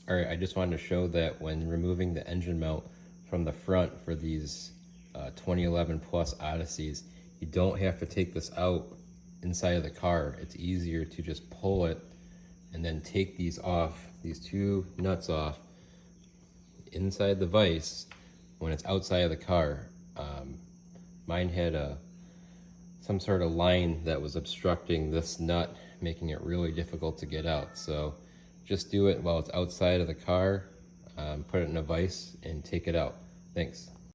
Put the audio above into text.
All right, I just wanted to show that when removing the engine mount from the front for these 2011 plus Odysseys, you don't have to take this out inside of the car. It's easier to just pull it and then take these off, these two nuts off inside the vise when it's outside of the car. Mine had some sort of line that was obstructing this nut, making it really difficult to get out. So just do it while it's outside of the car, put it in a vise and take it out. Thanks.